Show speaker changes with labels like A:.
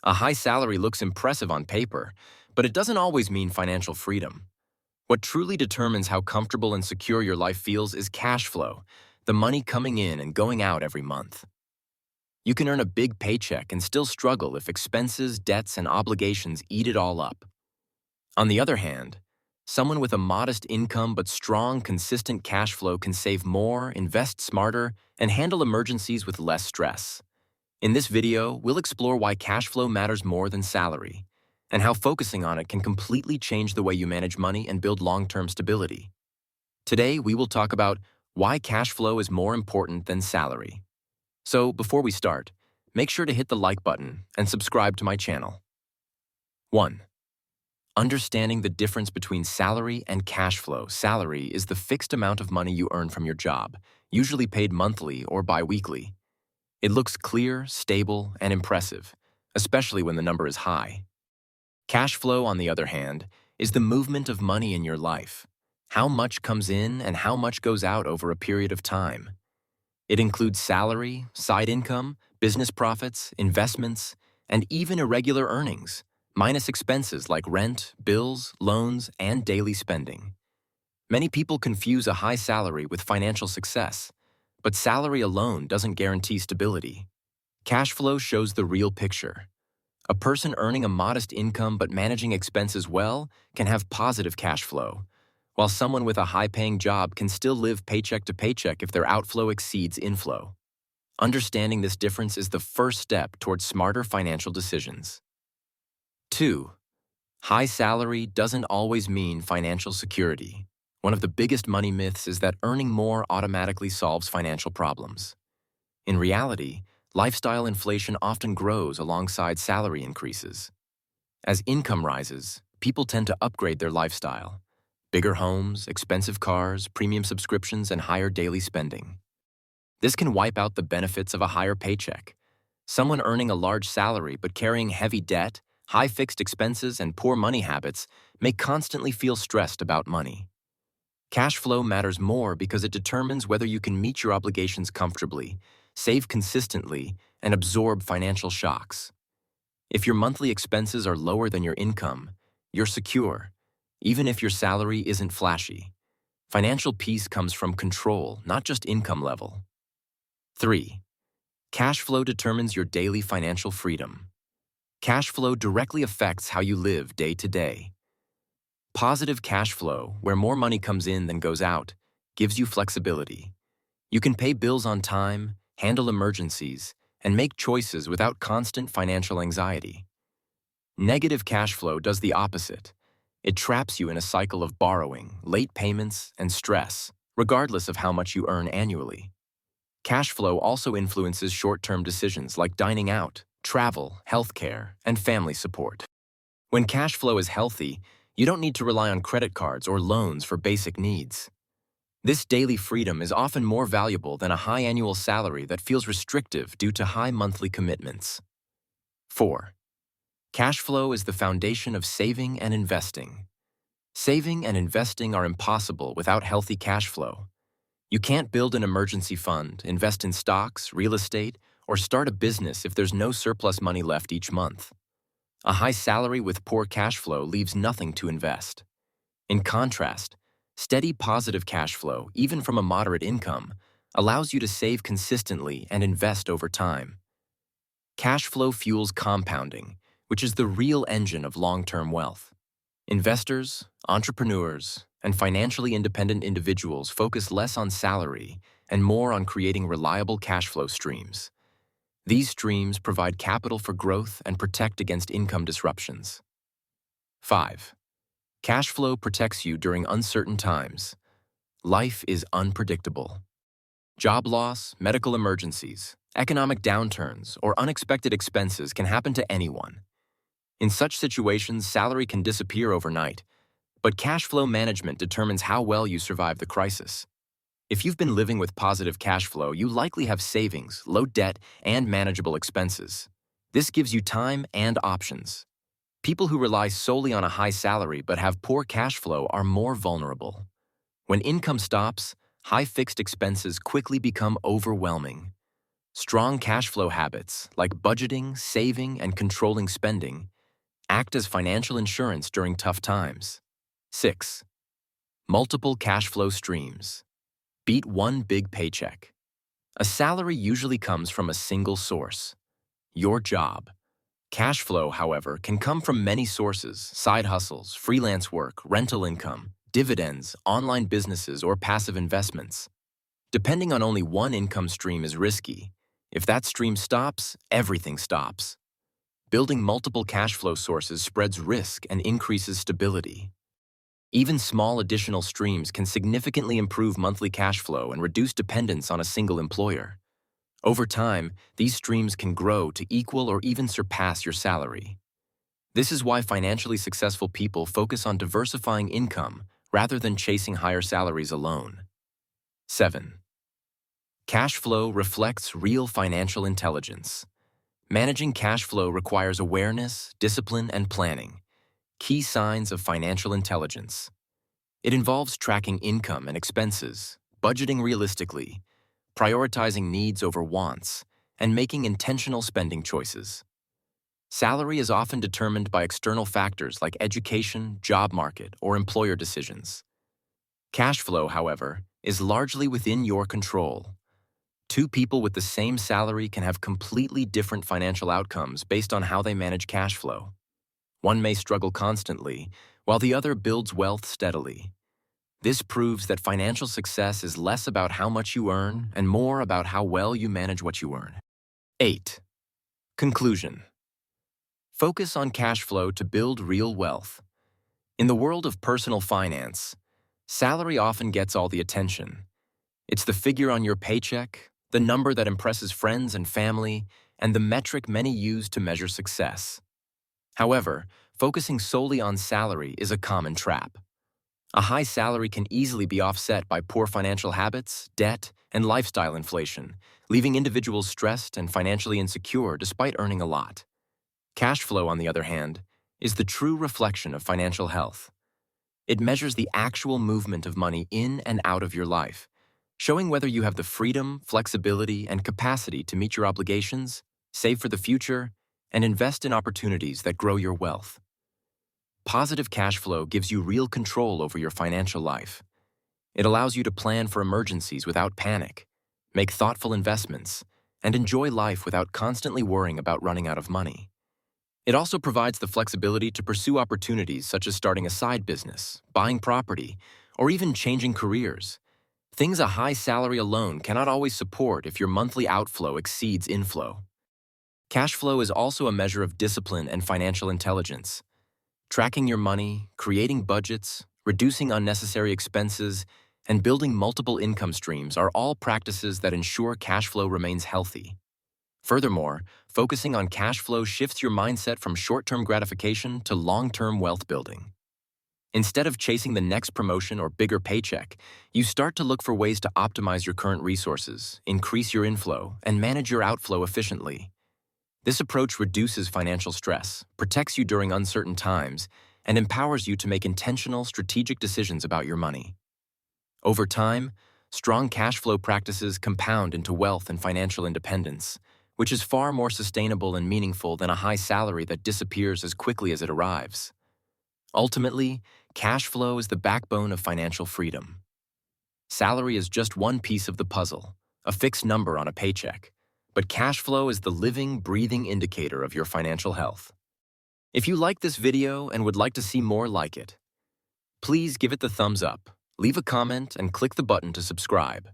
A: A high salary looks impressive on paper, but it doesn't always mean financial freedom. What truly determines how comfortable and secure your life feels is cash flow, the money coming in and going out every month. You can earn a big paycheck and still struggle if expenses, debts, and obligations eat it all up. On the other hand, someone with a modest income but strong, consistent cash flow can save more, invest smarter, and handle emergencies with less stress. In this video, we'll explore why cash flow matters more than salary, and how focusing on it can completely change the way you manage money and build long-term stability. Today, we will talk about why cash flow is more important than salary. So, before we start, make sure to hit the like button and subscribe to my channel. 1. Understanding the difference between salary and cash flow. Salary is the fixed amount of money you earn from your job, usually paid monthly or bi-weekly. It looks clear, stable, and impressive, especially when the number is high. Cash flow, on the other hand, is the movement of money in your life. How much comes in and how much goes out over a period of time. It includes salary, side income, business profits, investments, and even irregular earnings, minus expenses like rent, bills, loans, and daily spending. Many people confuse a high salary with financial success, but salary alone doesn't guarantee stability. Cash flow shows the real picture. A person earning a modest income but managing expenses well can have positive cash flow, while someone with a high-paying job can still live paycheck to paycheck if their outflow exceeds inflow. Understanding this difference is the first step towards smarter financial decisions. 2. High salary doesn't always mean financial security. One of the biggest money myths is that earning more automatically solves financial problems. In reality, lifestyle inflation often grows alongside salary increases. As income rises, people tend to upgrade their lifestyle. Bigger homes, expensive cars, premium subscriptions, and higher daily spending. This can wipe out the benefits of a higher paycheck. Someone earning a large salary but carrying heavy debt, high fixed expenses, and poor money habits may constantly feel stressed about money. Cash flow matters more because it determines whether you can meet your obligations comfortably, save consistently, and absorb financial shocks. If your monthly expenses are lower than your income, you're secure, even if your salary isn't flashy. Financial peace comes from control, not just income level. 3. Cash flow determines your daily financial freedom. Cash flow directly affects how you live day to day. Positive cash flow, where more money comes in than goes out, gives you flexibility. You can pay bills on time, handle emergencies, and make choices without constant financial anxiety. Negative cash flow does the opposite. It traps you in a cycle of borrowing, late payments, and stress, regardless of how much you earn annually. Cash flow also influences short-term decisions like dining out, travel, healthcare, and family support. When cash flow is healthy, you don't need to rely on credit cards or loans for basic needs. This daily freedom is often more valuable than a high annual salary that feels restrictive due to high monthly commitments. 4. Cash flow is the foundation of saving and investing. Saving and investing are impossible without healthy cash flow. You can't build an emergency fund, invest in stocks, real estate, or start a business if there's no surplus money left each month. A high salary with poor cash flow leaves nothing to invest. In contrast, steady positive cash flow, even from a moderate income, allows you to save consistently and invest over time. Cash flow fuels compounding, which is the real engine of long-term wealth. Investors, entrepreneurs, and financially independent individuals focus less on salary and more on creating reliable cash flow streams. These streams provide capital for growth and protect against income disruptions. 5. Cash flow protects you during uncertain times. Life is unpredictable. Job loss, medical emergencies, economic downturns, or unexpected expenses can happen to anyone. In such situations, salary can disappear overnight, but cash flow management determines how well you survive the crisis. If you've been living with positive cash flow, you likely have savings, low debt, and manageable expenses. This gives you time and options. People who rely solely on a high salary but have poor cash flow are more vulnerable. When income stops, high fixed expenses quickly become overwhelming. Strong cash flow habits, like budgeting, saving, and controlling spending, act as financial insurance during tough times. 6. Multiple cash flow streams. Beat one big paycheck. A salary usually comes from a single source, your job. Cash flow, however, can come from many sources: side hustles, freelance work, rental income, dividends, online businesses, or passive investments. Depending on only one income stream is risky. If that stream stops, everything stops. Building multiple cash flow sources spreads risk and increases stability. Even small additional streams can significantly improve monthly cash flow and reduce dependence on a single employer. Over time, these streams can grow to equal or even surpass your salary. This is why financially successful people focus on diversifying income rather than chasing higher salaries alone. 7. Cash flow reflects real financial intelligence. Managing cash flow requires awareness, discipline, and planning, key signs of financial intelligence. It involves tracking income and expenses, budgeting realistically, prioritizing needs over wants, and making intentional spending choices. Salary is often determined by external factors like education, job market, or employer decisions. Cash flow, however, is largely within your control. Two people with the same salary can have completely different financial outcomes based on how they manage cash flow. One may struggle constantly, while the other builds wealth steadily. This proves that financial success is less about how much you earn and more about how well you manage what you earn. 8. Conclusion. Focus on cash flow to build real wealth. In the world of personal finance, salary often gets all the attention. It's the figure on your paycheck, the number that impresses friends and family, and the metric many use to measure success. However, focusing solely on salary is a common trap. A high salary can easily be offset by poor financial habits, debt, and lifestyle inflation, leaving individuals stressed and financially insecure despite earning a lot. Cash flow, on the other hand, is the true reflection of financial health. It measures the actual movement of money in and out of your life, showing whether you have the freedom, flexibility, and capacity to meet your obligations, save for the future, and invest in opportunities that grow your wealth. Positive cash flow gives you real control over your financial life. It allows you to plan for emergencies without panic, make thoughtful investments, and enjoy life without constantly worrying about running out of money. It also provides the flexibility to pursue opportunities such as starting a side business, buying property, or even changing careers. Things a high salary alone cannot always support if your monthly outflow exceeds inflow. Cash flow is also a measure of discipline and financial intelligence. Tracking your money, creating budgets, reducing unnecessary expenses, and building multiple income streams are all practices that ensure cash flow remains healthy. Furthermore, focusing on cash flow shifts your mindset from short-term gratification to long-term wealth building. Instead of chasing the next promotion or bigger paycheck, you start to look for ways to optimize your current resources, increase your inflow, and manage your outflow efficiently. This approach reduces financial stress, protects you during uncertain times, and empowers you to make intentional, strategic decisions about your money. Over time, strong cash flow practices compound into wealth and financial independence, which is far more sustainable and meaningful than a high salary that disappears as quickly as it arrives. Ultimately, cash flow is the backbone of financial freedom. Salary is just one piece of the puzzle, a fixed number on a paycheck, but cash flow is the living, breathing indicator of your financial health. If you like this video and would like to see more like it, please give it the thumbs up, leave a comment, and click the button to subscribe.